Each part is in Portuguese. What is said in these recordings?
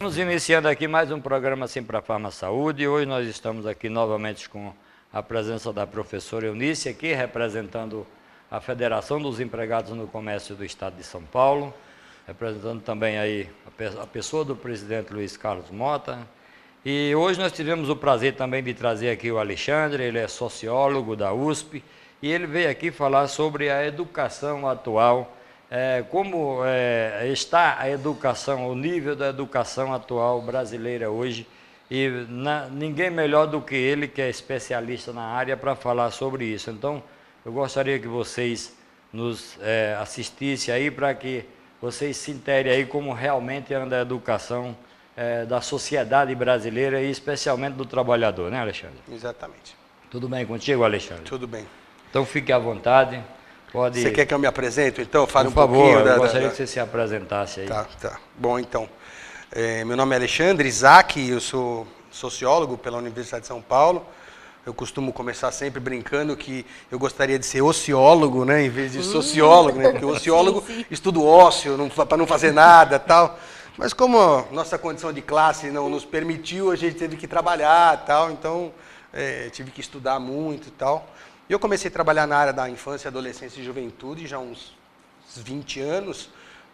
Estamos iniciando aqui mais um programa Assim para a Farma Saúde. Hoje nós estamos aqui novamente com a presença da professora Eunice aqui, representando a Federação dos Empregados no Comércio do Estado de São Paulo, representando também aí a pessoa do presidente Luiz Carlos Mota. E hoje nós tivemos o prazer também de trazer aqui o Alexandre, ele é sociólogo da USP, e ele veio aqui falar sobre a educação atual, como está a educação, o nível da educação atual brasileira hoje, e ninguém melhor do que ele, que é especialista na área, para falar sobre isso. Então, eu gostaria que vocês nos assistissem aí, para que vocês se interem aí como realmente anda a educação da sociedade brasileira e especialmente do trabalhador, né, Alexandre? Exatamente. Tudo bem contigo, Alexandre? Tudo bem. Então, fique à vontade. Pode... Você quer que eu me apresente, então? Fale Por favor, pouquinho eu gostaria que você se apresentasse aí. Tá. Bom, então, meu nome é Alexandre Isaac, eu sou sociólogo pela Universidade de São Paulo. Eu costumo começar sempre brincando que eu gostaria de ser ociólogo, né, em vez de sociólogo, né, porque o ociólogo estuda o ócio, para não fazer nada, tal. Mas como nossa condição de classe não nos permitiu, a gente teve que trabalhar, tal. Então, tive que estudar muito, e tal. E eu comecei a trabalhar na área da infância, adolescência e juventude já há uns 20 anos.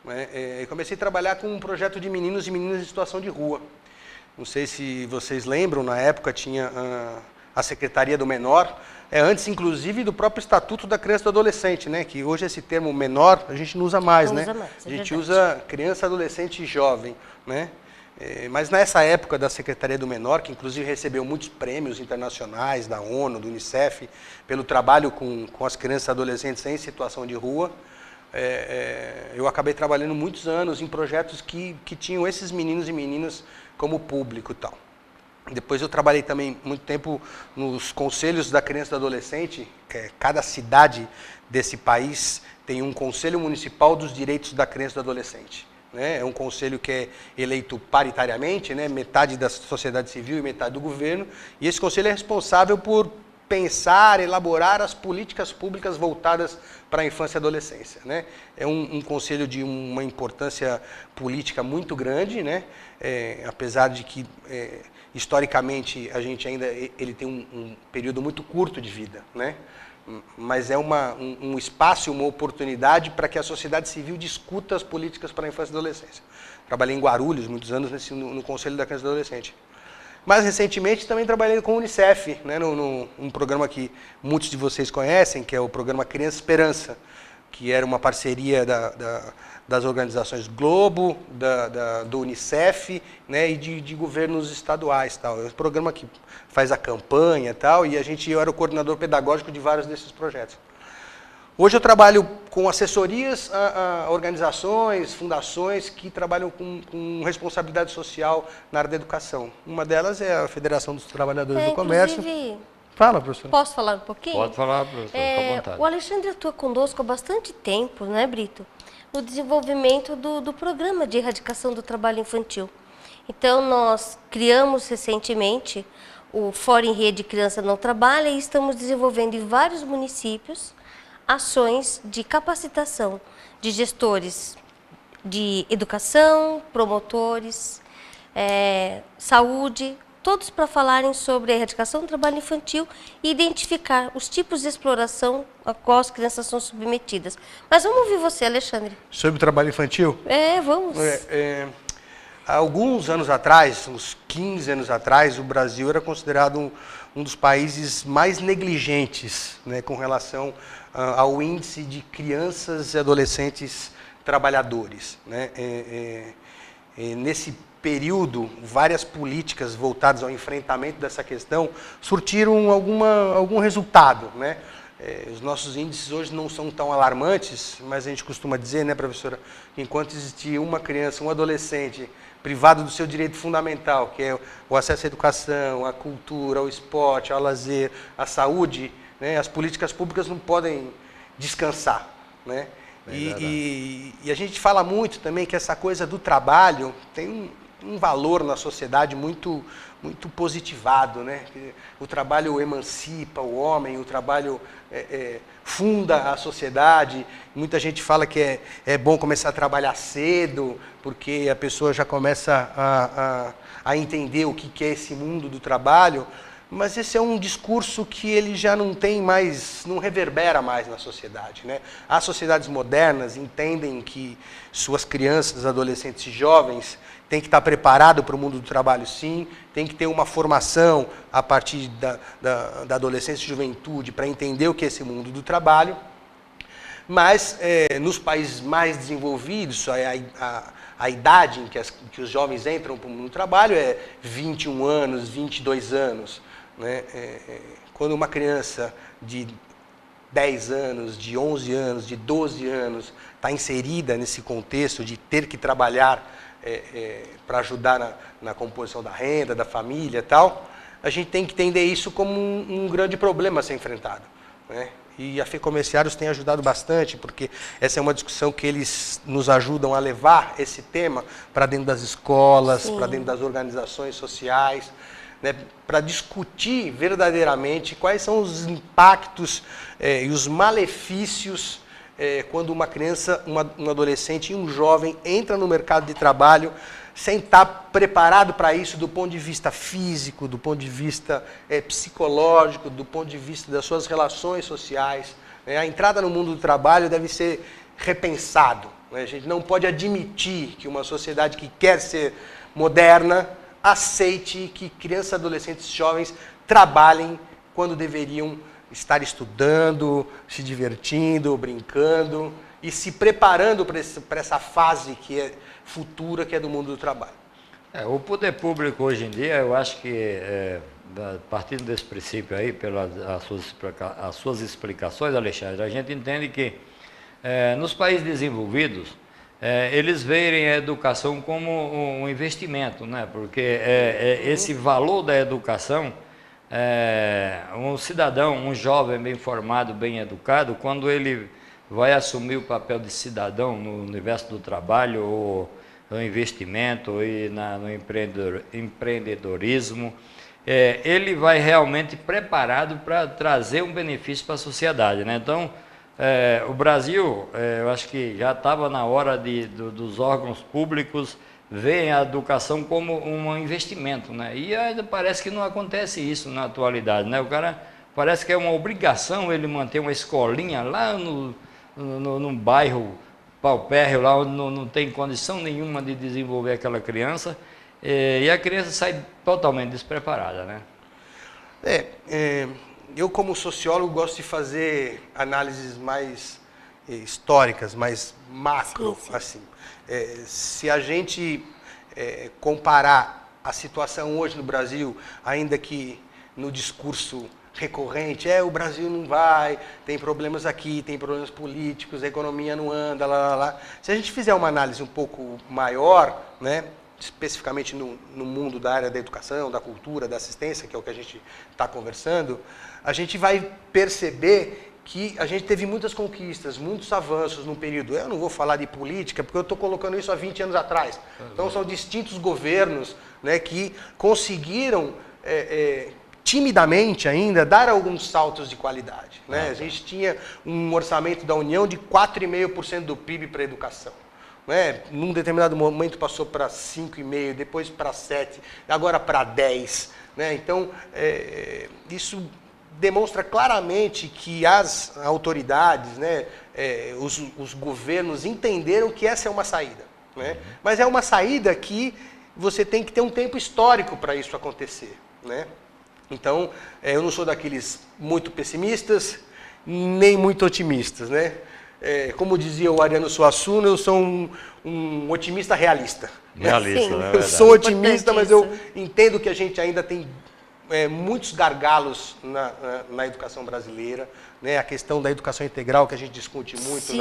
Né? Comecei a trabalhar com um projeto de meninos e meninas em situação de rua. Não sei se vocês lembram, na época tinha a Secretaria do Menor, antes inclusive do próprio Estatuto da Criança e do Adolescente, né? Que hoje esse termo menor a gente não usa mais, né? A gente usa criança, adolescente e jovem, né? Mas nessa época da Secretaria do Menor, que inclusive recebeu muitos prêmios internacionais da ONU, do Unicef, pelo trabalho com as crianças e adolescentes em situação de rua, eu acabei trabalhando muitos anos em projetos que tinham esses meninos e meninas como público e tal. Depois eu trabalhei também muito tempo nos conselhos da criança e do adolescente. Cada cidade desse país tem um conselho municipal dos direitos da criança e do adolescente. É um conselho que é eleito paritariamente, né? Metade da sociedade civil e metade do governo. E esse conselho é responsável por pensar, elaborar as políticas públicas voltadas para a infância e adolescência. Né? É um conselho de uma importância política muito grande, né? Apesar de que, historicamente, a gente ainda ele tem um período muito curto de vida, né? Mas é um espaço e uma oportunidade para que a sociedade civil discuta as políticas para a infância e adolescência. Trabalhei em Guarulhos muitos anos no Conselho da Criança e do Adolescente. Mais recentemente também trabalhei com o Unicef, né, num programa que muitos de vocês conhecem, que é o programa Criança Esperança, que era uma parceria das organizações Globo, do Unicef, né, e de governos estaduais. Tal. É um programa que faz a campanha, tal, e eu era o coordenador pedagógico de vários desses projetos. Hoje eu trabalho com assessorias a organizações, fundações que trabalham com responsabilidade social na área da educação. Uma delas é a Federação dos Trabalhadores do Comércio. Fala, professora. Posso falar um pouquinho? Pode falar, professora, fica à vontade. O Alexandre atua conosco há bastante tempo, né, Brito? No desenvolvimento do programa de erradicação do trabalho infantil. Então, nós criamos recentemente o Fórum em Rede Criança Não Trabalha e estamos desenvolvendo em vários municípios ações de capacitação de gestores de educação, promotores, saúde, todos para falarem sobre a erradicação do trabalho infantil e identificar os tipos de exploração a qual as crianças são submetidas. Mas vamos ouvir você, Alexandre. Sobre o trabalho infantil? Vamos. Há alguns anos atrás, uns 15 anos atrás, o Brasil era considerado um dos países mais negligentes, né, com relação ao índice de crianças e adolescentes trabalhadores. Né? Nesse período, várias políticas voltadas ao enfrentamento dessa questão surtiram algum resultado. Né? Os nossos índices hoje não são tão alarmantes, mas a gente costuma dizer, né, professora, que enquanto existir uma criança, um adolescente privado do seu direito fundamental, que é o acesso à educação, à cultura, ao esporte, ao lazer, à saúde, né, as políticas públicas não podem descansar. Né? E a gente fala muito também que essa coisa do trabalho tem um valor na sociedade muito, muito positivado, né? O trabalho emancipa o homem, o trabalho funda a sociedade. Muita gente fala que é bom começar a trabalhar cedo, porque a pessoa já começa a entender o que é esse mundo do trabalho. Mas esse é um discurso que ele já não tem mais, não reverbera mais na sociedade, né? As sociedades modernas entendem que suas crianças, adolescentes e jovens têm que estar preparados para o mundo do trabalho, sim, tem que ter uma formação a partir da adolescência e juventude para entender o que é esse mundo do trabalho. Mas nos países mais desenvolvidos, a idade em que os jovens entram para o mundo do trabalho é 21 anos, 22 anos. Né? Quando uma criança de 10 anos, de 11 anos, de 12 anos está inserida nesse contexto de ter que trabalhar para ajudar na composição da renda, da família e tal, a gente tem que entender isso como um grande problema a ser enfrentado. Né? E a FEComerciários tem ajudado bastante, porque essa é uma discussão que eles nos ajudam a levar esse tema para dentro das escolas, para dentro das organizações sociais, né, para discutir verdadeiramente quais são os impactos e os malefícios quando uma criança, um adolescente e um jovem entra no mercado de trabalho sem estar preparado para isso do ponto de vista físico, do ponto de vista psicológico, do ponto de vista das suas relações sociais. Né? A entrada no mundo do trabalho deve ser repensado. Né? A gente não pode admitir que uma sociedade que quer ser moderna aceite que crianças, adolescentes e jovens trabalhem quando deveriam estar estudando, se divertindo, brincando e se preparando para essa fase que é futura, que é do mundo do trabalho. O poder público hoje em dia, eu acho que, partindo desse princípio aí, pelas as suas explicações, Alexandre, a gente entende que nos países desenvolvidos, eles veem a educação como um investimento, né? Porque esse valor da educação, um cidadão, um jovem bem formado, bem educado, quando ele vai assumir o papel de cidadão no universo do trabalho, ou no investimento, ou no empreendedorismo, ele vai realmente preparado para trazer um benefício para a sociedade, né? Então, o Brasil, eu acho que já estava na hora dos órgãos públicos verem a educação como um investimento, né? E ainda parece que não acontece isso na atualidade, né? O cara parece que é uma obrigação ele manter uma escolinha lá num bairro paupérrimo, lá onde não tem condição nenhuma de desenvolver aquela criança, e a criança sai totalmente despreparada, né? Eu, como sociólogo, gosto de fazer análises mais históricas, mais macro. Sim. Assim. Se a gente comparar a situação hoje no Brasil, ainda que no discurso recorrente, o Brasil não vai, tem problemas aqui, tem problemas políticos, a economia não anda, lá. Se a gente fizer uma análise um pouco maior, né, especificamente no mundo da área da educação, da cultura, da assistência, que é o que a gente está conversando, a gente vai perceber que a gente teve muitas conquistas, muitos avanços num período. Eu não vou falar de política, porque eu estou colocando isso há 20 anos atrás. Então, são distintos governos, né, que conseguiram, timidamente ainda, dar alguns saltos de qualidade. Né? A gente tinha um orçamento da União de 4,5% do PIB para a educação. Né? Num determinado momento passou para 5,5%, depois para 7%, agora para 10%. Né? Então, isso demonstra claramente que as autoridades, né, os governos entenderam que essa é uma saída. Né? Mas é uma saída que você tem que ter um tempo histórico para isso acontecer. Né? Então, eu não sou daqueles muito pessimistas, nem muito otimistas. Né? Como dizia o Ariano Suassuna, eu sou um otimista realista. Realista, né? Eu sou otimista, mas eu entendo que a gente ainda tem muitos gargalos na educação brasileira, né? A questão da educação integral, que a gente discute muito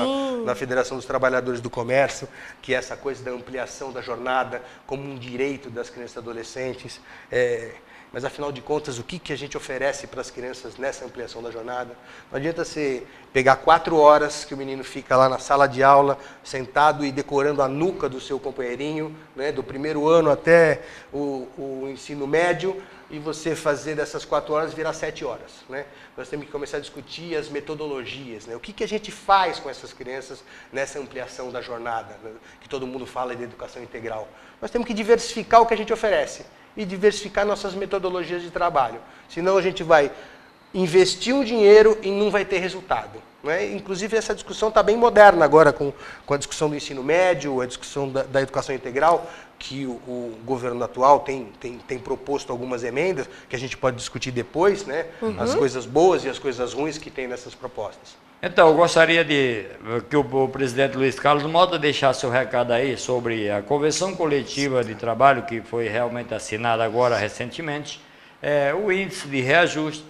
na Federação dos Trabalhadores do Comércio, que é essa coisa da ampliação da jornada como um direito das crianças e adolescentes. Mas, afinal de contas, o que a gente oferece para as crianças nessa ampliação da jornada? Não adianta você pegar 4 horas que o menino fica lá na sala de aula, sentado e decorando a nuca do seu companheirinho, né, do primeiro ano até o ensino médio, e você fazer dessas 4 horas virar 7 horas. Né? Nós temos que começar a discutir as metodologias, né? O que a gente faz com essas crianças nessa ampliação da jornada, né? Que todo mundo fala de educação integral. Nós temos que diversificar o que a gente oferece e diversificar nossas metodologias de trabalho. Senão a gente vai investir um dinheiro e não vai ter resultado. Né? Inclusive, essa discussão está bem moderna agora com a discussão do ensino médio, a discussão da educação integral, que o governo atual tem proposto algumas emendas, que a gente pode discutir depois, né? As coisas boas e as coisas ruins que tem nessas propostas. Então, eu gostaria que o presidente Luiz Carlos Mota deixasse o recado aí sobre a convenção coletiva de trabalho, que foi realmente assinada agora recentemente, o índice de reajuste,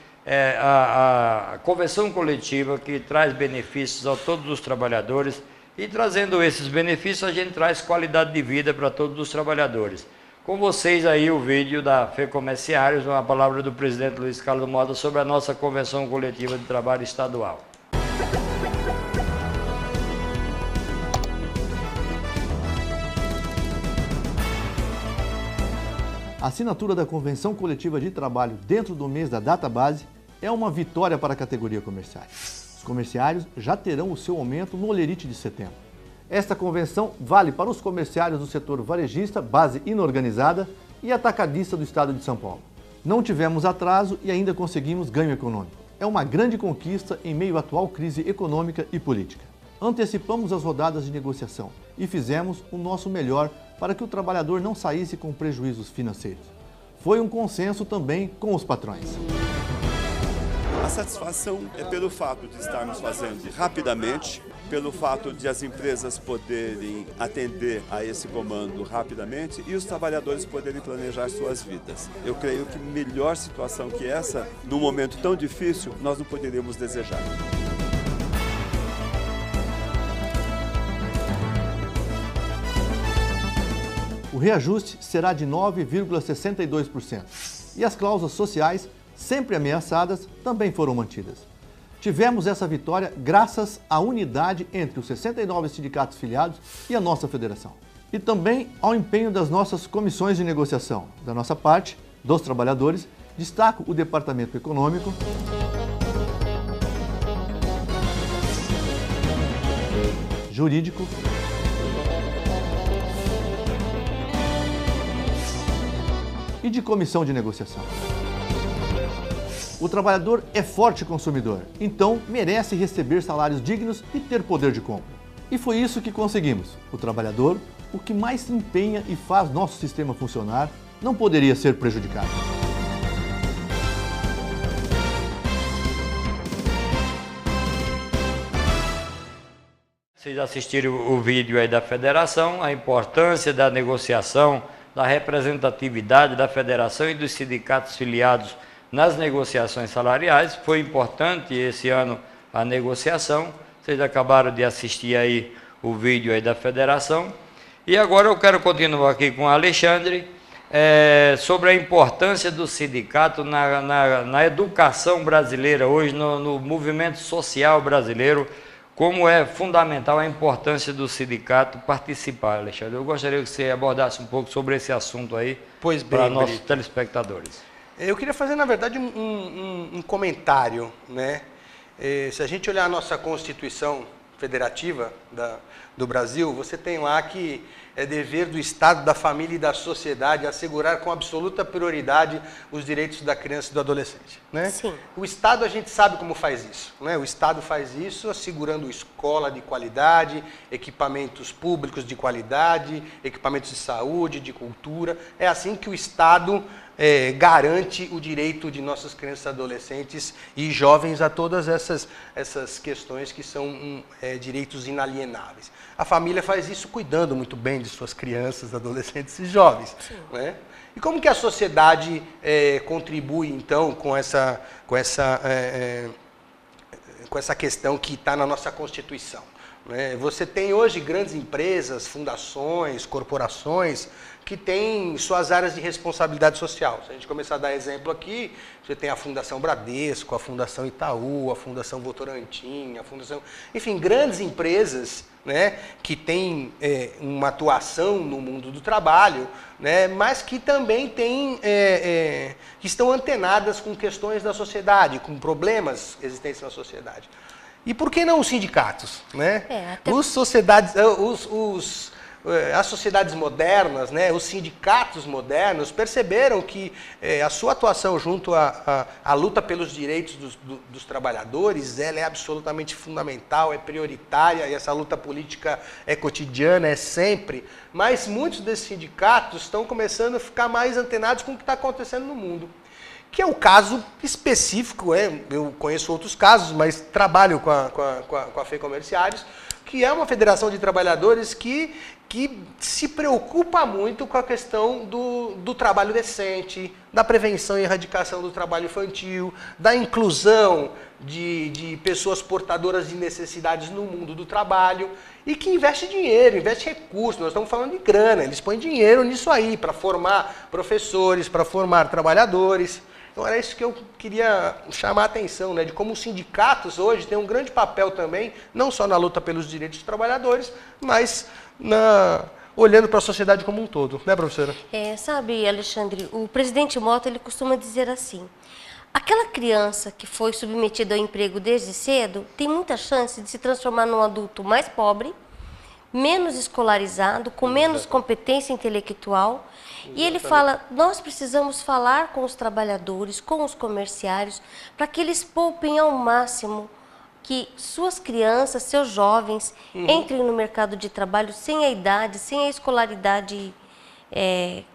a convenção coletiva que traz benefícios a todos os trabalhadores, e trazendo esses benefícios a gente traz qualidade de vida para todos os trabalhadores. Com vocês aí o vídeo da FEComérciários, uma palavra do presidente Luiz Carlos Mota sobre a nossa convenção coletiva de trabalho estadual. A assinatura da Convenção Coletiva de Trabalho dentro do mês da database é uma vitória para a categoria comerciários. Os comerciários já terão o seu aumento no Olerite de setembro. Esta convenção vale para os comerciários do setor varejista, base inorganizada e atacadista do estado de São Paulo. Não tivemos atraso e ainda conseguimos ganho econômico. É uma grande conquista em meio à atual crise econômica e política. Antecipamos as rodadas de negociação e fizemos o nosso melhor para que o trabalhador não saísse com prejuízos financeiros. Foi um consenso também com os patrões. A satisfação é pelo fato de estarmos fazendo rapidamente, pelo fato de as empresas poderem atender a esse comando rapidamente e os trabalhadores poderem planejar suas vidas. Eu creio que melhor situação que essa, num momento tão difícil, nós não poderíamos desejar. O reajuste será de 9,62% e as cláusulas sociais, sempre ameaçadas, também foram mantidas. Tivemos essa vitória graças à unidade entre os 69 sindicatos filiados e a nossa federação. E também ao empenho das nossas comissões de negociação. Da nossa parte, dos trabalhadores, destaco o Departamento Econômico, Jurídico, e de comissão de negociação. O trabalhador é forte consumidor, então merece receber salários dignos e ter poder de compra. E foi isso que conseguimos. O trabalhador, o que mais se empenha e faz nosso sistema funcionar, não poderia ser prejudicado. Vocês assistiram o vídeo aí da federação, a importância da negociação, da representatividade da federação e dos sindicatos filiados nas negociações salariais. Foi importante esse ano a negociação. Vocês acabaram de assistir aí o vídeo aí da federação. E agora eu quero continuar aqui com o Alexandre sobre a importância do sindicato na educação brasileira hoje, no movimento social brasileiro. Como é fundamental a importância do sindicato participar, Alexandre. Eu gostaria que você abordasse um pouco sobre esse assunto aí para nossos telespectadores. Eu queria fazer, na verdade, um comentário, né? Se a gente olhar a nossa Constituição Federativa do Brasil, você tem lá que é dever do Estado, da família e da sociedade assegurar com absoluta prioridade os direitos da criança e do adolescente. Né? Sim. O Estado, a gente sabe como faz isso. Né? O Estado faz isso assegurando escola de qualidade, equipamentos públicos de qualidade, equipamentos de saúde, de cultura. É assim que o Estado garante o direito de nossas crianças, adolescentes e jovens a todas essas questões que são direitos inalienáveis. A família faz isso cuidando muito bem de suas crianças, adolescentes e jovens. Né? E como que a sociedade contribui, então, com essa com essa questão que está na nossa Constituição. Né? Você tem hoje grandes empresas, fundações, corporações que têm suas áreas de responsabilidade social. Se a gente começar a dar exemplo aqui, você tem a Fundação Bradesco, a Fundação Itaú, a Fundação Votorantim, a Fundação... Enfim, grandes empresas, né, que têm uma atuação no mundo do trabalho, né, mas que também têm, que estão antenadas com questões da sociedade, com problemas existentes na sociedade. E por que não os sindicatos? Né? As sociedades modernas, né, os sindicatos modernos perceberam que a sua atuação junto à luta pelos direitos dos trabalhadores, ela é absolutamente fundamental, é prioritária, e essa luta política é cotidiana, é sempre. Mas muitos desses sindicatos estão começando a ficar mais antenados com o que está acontecendo no mundo. Que é o caso específico, eu conheço outros casos, mas trabalho com a FEComérciários, que é uma federação de trabalhadores que se preocupa muito com a questão do trabalho decente, da prevenção e erradicação do trabalho infantil, da inclusão de pessoas portadoras de necessidades no mundo do trabalho, e que investe dinheiro, investe recursos. Nós estamos falando de grana, eles põem dinheiro nisso aí, para formar professores, para formar trabalhadores. Então era isso que eu queria chamar a atenção, né, de como os sindicatos hoje têm um grande papel também, não só na luta pelos direitos dos trabalhadores, mas olhando para a sociedade como um todo, né, professora? Sabe, Alexandre, o presidente Mota, ele costuma dizer assim: aquela criança que foi submetida ao emprego desde cedo tem muita chance de se transformar num adulto mais pobre, menos escolarizado, com menos competência intelectual. E ele fala, nós precisamos falar com os trabalhadores, com os comerciários, para que eles poupem ao máximo, que suas crianças, seus jovens, entrem no mercado de trabalho sem a idade, sem a escolaridade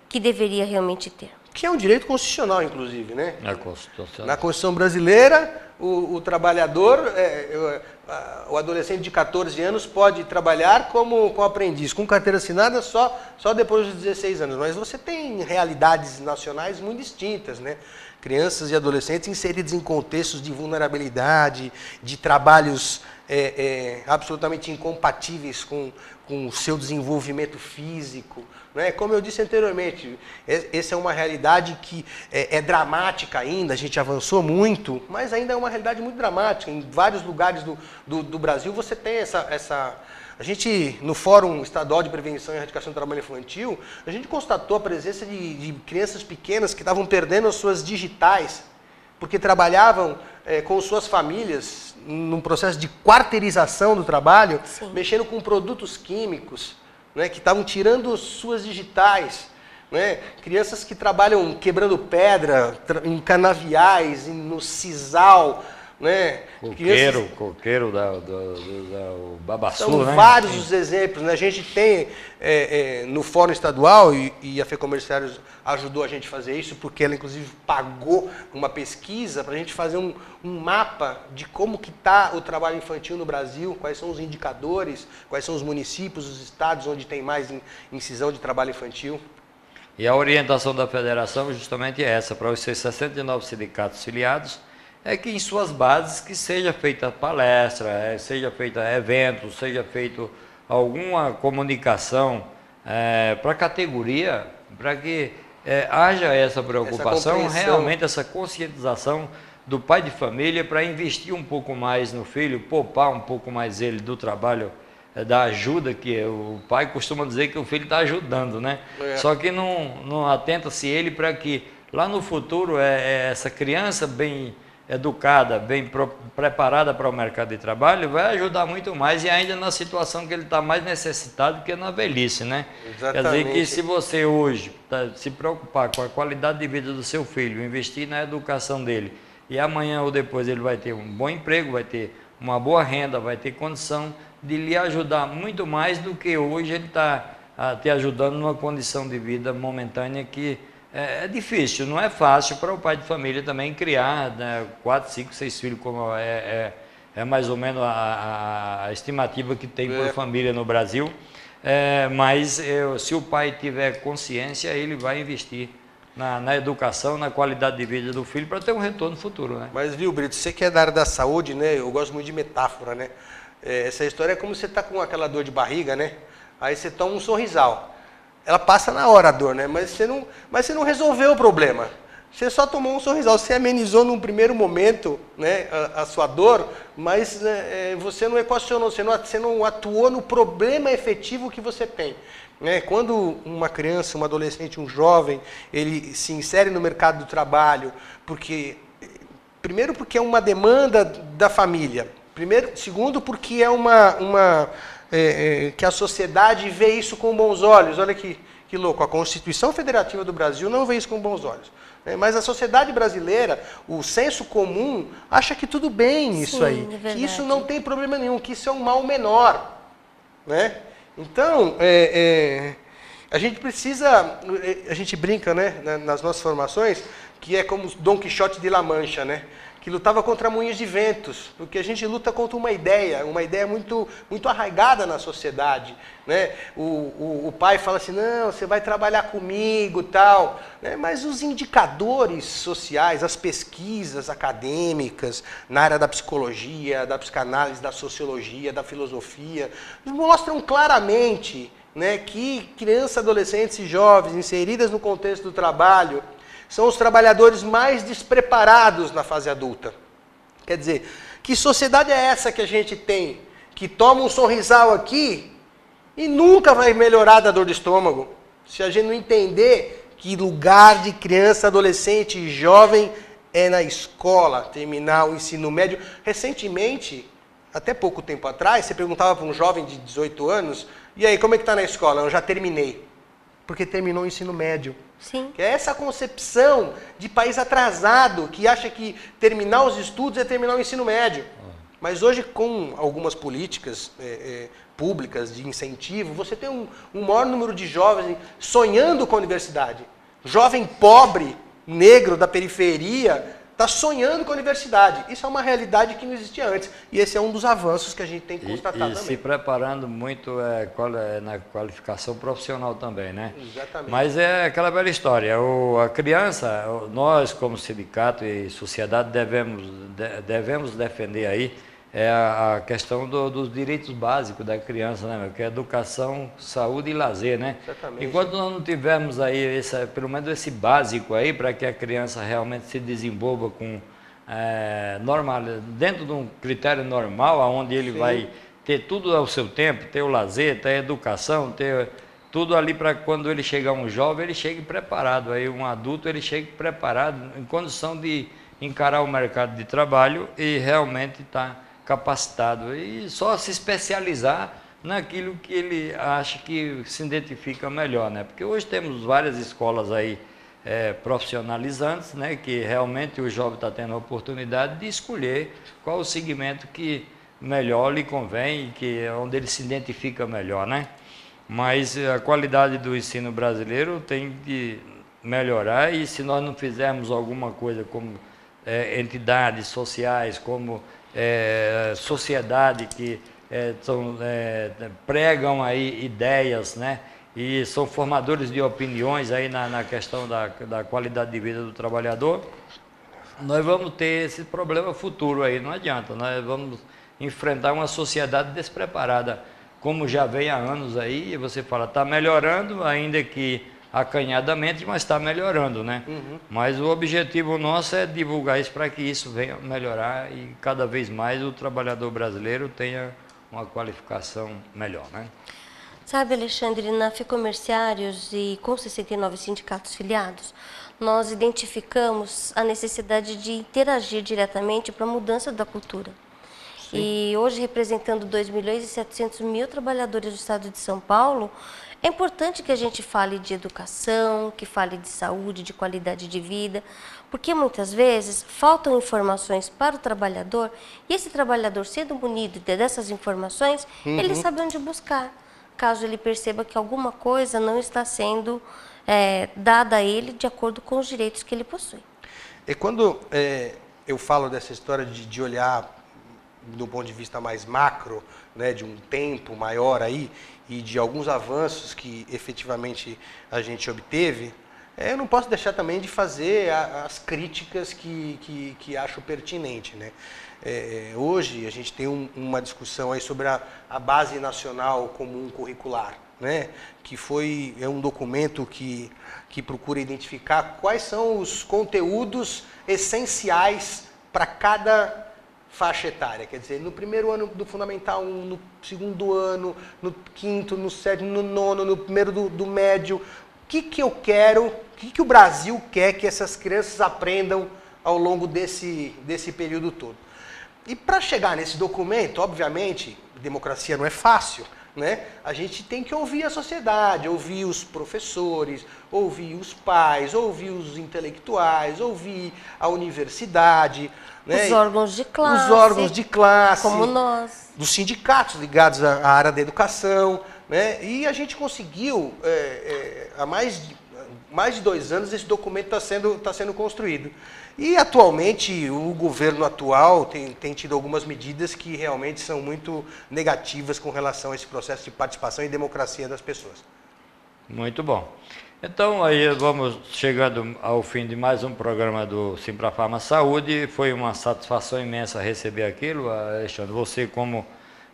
que deveria realmente ter. Que é um direito constitucional, inclusive, né? É constitucional. Na Constituição brasileira, o trabalhador, o adolescente de 14 anos pode trabalhar como aprendiz, com carteira assinada só depois dos 16 anos. Mas você tem realidades nacionais muito distintas, né? Crianças e adolescentes inseridos em contextos de vulnerabilidade, de trabalhos absolutamente incompatíveis com o seu desenvolvimento físico. Né? Como eu disse anteriormente, essa é uma realidade que é dramática ainda, a gente avançou muito, mas ainda é uma realidade muito dramática. Em vários lugares do Brasil você tem essa... A gente, no Fórum Estadual de Prevenção e Erradicação do Trabalho Infantil, a gente constatou a presença de crianças pequenas que estavam perdendo as suas digitais, porque trabalhavam com suas famílias num processo de quarteirização do trabalho, sim, mexendo com produtos químicos, né, que estavam tirando suas digitais. Né? Crianças que trabalham quebrando pedra em canaviais, no sisal, né? Coqueiro do Babaçu, são, né? Vários os exemplos, né? A gente tem no Fórum Estadual, e a FEComérciários ajudou a gente a fazer isso, porque ela inclusive pagou uma pesquisa para a gente fazer um mapa de como que está o trabalho infantil no Brasil, quais são os indicadores, quais são os municípios, os estados onde tem mais incisão de trabalho infantil. E a orientação da federação justamente é essa, para os seus 69 sindicatos filiados, é que em suas bases que seja feita palestra, seja feita evento, seja feito alguma comunicação para a categoria, para que haja essa preocupação, realmente essa conscientização do pai de família para investir um pouco mais no filho, poupar um pouco mais ele do trabalho, da ajuda, que o pai costuma dizer que o filho está ajudando, né? Só que não atenta-se ele para que lá no futuro essa criança bem educada, bem preparada para o mercado de trabalho, vai ajudar muito mais, e ainda na situação que ele está mais necessitado que na velhice, né? Exatamente. Quer dizer que se você hoje se preocupar com a qualidade de vida do seu filho, investir na educação dele, e amanhã ou depois ele vai ter um bom emprego, vai ter uma boa renda, vai ter condição de lhe ajudar muito mais do que hoje ele está te ajudando numa condição de vida momentânea que é difícil, não é fácil para o pai de família também criar, né, 4, 5, 6 filhos, como é mais ou menos a estimativa que tem por família no Brasil. Mas se o pai tiver consciência, ele vai investir na educação, na qualidade de vida do filho, para ter um retorno futuro, né? Mas, viu, Brito, você que é da área da saúde, né? Eu gosto muito de metáfora, né? Essa história é como você tá com aquela dor de barriga, né? Aí você toma um Sorrisal. Ela passa na hora a dor, né? Mas você não resolveu o problema. Você só tomou um Sorrisal. Você amenizou num primeiro momento, né, a sua dor, mas você não equacionou, você não atuou no problema efetivo que você tem. Quando uma criança, um adolescente, um jovem, ele se insere no mercado do trabalho, primeiro porque é uma demanda da família, segundo porque que a sociedade vê isso com bons olhos. Olha que louco, a Constituição Federativa do Brasil não vê isso com bons olhos. Mas a sociedade brasileira, o senso comum, acha que tudo bem isso. Sim, aí, que isso não tem problema nenhum, que isso é um mal menor. Né? Então, a gente precisa, a gente brinca, né, nas nossas formações, que é como Dom Quixote de La Mancha, né, que lutava contra moinhos de ventos, porque a gente luta contra uma ideia muito, muito arraigada na sociedade. Né? O pai fala assim, não, você vai trabalhar comigo, tal, né? Mas os indicadores sociais, as pesquisas acadêmicas na área da psicologia, da psicanálise, da sociologia, da filosofia, mostram claramente, né, que crianças, adolescentes e jovens inseridas no contexto do trabalho são os trabalhadores mais despreparados na fase adulta. Quer dizer, que sociedade é essa que a gente tem, que toma um Sorrisal aqui e nunca vai melhorar da dor de estômago, se a gente não entender que lugar de criança, adolescente e jovem é na escola, terminar o ensino médio. Recentemente, até pouco tempo atrás, você perguntava para um jovem de 18 anos, e aí, como é que está na escola? Eu já terminei. Porque terminou o ensino médio. Sim. Que é essa concepção de país atrasado, que acha que terminar os estudos é terminar o ensino médio. Mas hoje, com algumas políticas públicas de incentivo, você tem um maior número de jovens sonhando com a universidade. Jovem pobre, negro, da periferia, está sonhando com a universidade. Isso é uma realidade que não existia antes. E esse é um dos avanços que a gente tem que constatar também. Se preparando muito na qualificação profissional também, né? Exatamente. Mas é aquela velha história. A criança, nós como sindicato e sociedade devemos defender aí a questão dos direitos básicos da criança, né? Que é educação, saúde e lazer, né? Exatamente. Enquanto nós não tivermos aí pelo menos esse básico aí para que a criança realmente se desenvolva com dentro de um critério normal, onde ele vai ter tudo ao seu tempo, ter o lazer, ter a educação, ter tudo ali para quando ele chegar um jovem, ele chegue preparado, aí um adulto ele chegue preparado, em condição de encarar o mercado de trabalho e realmente estar capacitado e só se especializar naquilo que ele acha que se identifica melhor, né? Porque hoje temos várias escolas aí profissionalizantes, né? Que realmente o jovem está tendo a oportunidade de escolher qual o segmento que melhor lhe convém, onde ele se identifica melhor, né? Mas a qualidade do ensino brasileiro tem que melhorar e se nós não fizermos alguma coisa como entidades sociais, como sociedade que pregam aí ideias, né? E são formadores de opiniões aí na questão da qualidade de vida do trabalhador, nós vamos ter esse problema futuro aí, não adianta, nós vamos enfrentar uma sociedade despreparada, como já vem há anos aí, e você fala, está melhorando, ainda que acanhadamente, mas está melhorando, né? Uhum. Mas o objetivo nosso é divulgar isso para que isso venha melhorar e cada vez mais o trabalhador brasileiro tenha uma qualificação melhor, né? Sabe, Alexandre, na Ficomerciários e com 69 sindicatos filiados, nós identificamos a necessidade de interagir diretamente para a mudança da cultura. Sim. E hoje, representando 2.700.000 trabalhadores do estado de São Paulo, é importante que a gente fale de educação, que fale de saúde, de qualidade de vida, porque muitas vezes faltam informações para o trabalhador e esse trabalhador, sendo munido dessas informações, ele sabe onde buscar, caso ele perceba que alguma coisa não está sendo dada a ele de acordo com os direitos que ele possui. E quando eu falo dessa história de olhar do ponto de vista mais macro, né, de um tempo maior aí, e de alguns avanços que efetivamente a gente obteve, Eu não posso deixar também de fazer as críticas que acho pertinente, né? Hoje a gente tem uma discussão aí sobre a Base Nacional Comum Curricular, né? Que é um documento que procura identificar quais são os conteúdos essenciais para cada faixa etária. Quer dizer, no primeiro ano do Fundamental 1, no segundo ano, no quinto, no sétimo, no nono, no primeiro do médio. O que eu quero, o que o Brasil quer que essas crianças aprendam ao longo desse período todo. E para chegar nesse documento, obviamente, democracia não é fácil, né? A gente tem que ouvir a sociedade, ouvir os professores, ouvir os pais, ouvir os intelectuais, ouvir a universidade, né? Os órgãos de classe. Os órgãos de classe. Como nós. Dos sindicatos ligados à área da educação, né? E a gente conseguiu, há mais de 2 anos, esse documento está sendo construído. E, atualmente, o governo atual tem tido algumas medidas que realmente são muito negativas com relação a esse processo de participação e democracia das pessoas. Muito bom. Então, aí vamos chegando ao fim de mais um programa do Simprafarma Saúde. Foi uma satisfação imensa receber aquilo, Alexandre. Você como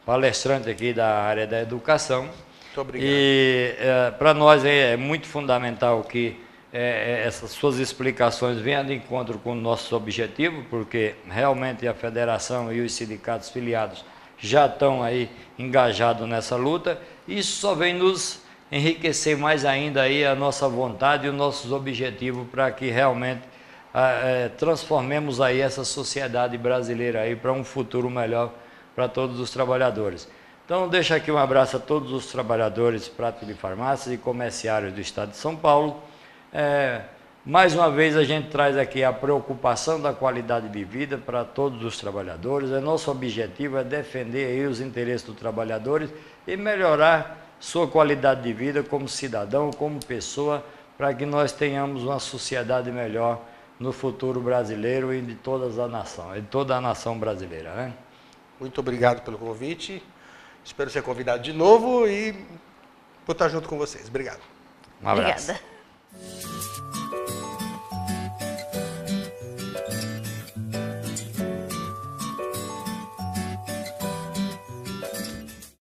palestrante aqui da área da educação. Muito obrigado. E para nós é muito fundamental que essas suas explicações venham de encontro com o nosso objetivo, porque realmente a federação e os sindicatos filiados já estão aí engajados nessa luta. Isso só vem nos enriquecer mais ainda aí a nossa vontade e os nossos objetivos para que realmente transformemos aí essa sociedade brasileira aí para um futuro melhor para todos os trabalhadores. Então, deixo aqui um abraço a todos os trabalhadores práticos de farmácias e comerciários do estado de São Paulo. Mais uma vez a gente traz aqui a preocupação da qualidade de vida para todos os trabalhadores. Nosso objetivo é defender aí os interesses dos trabalhadores e melhorar sua qualidade de vida como cidadão, como pessoa, para que nós tenhamos uma sociedade melhor no futuro brasileiro e de toda a nação brasileira, né? Muito obrigado pelo convite. Espero ser convidado de novo e vou estar junto com vocês. Obrigado. Um abraço. Obrigada.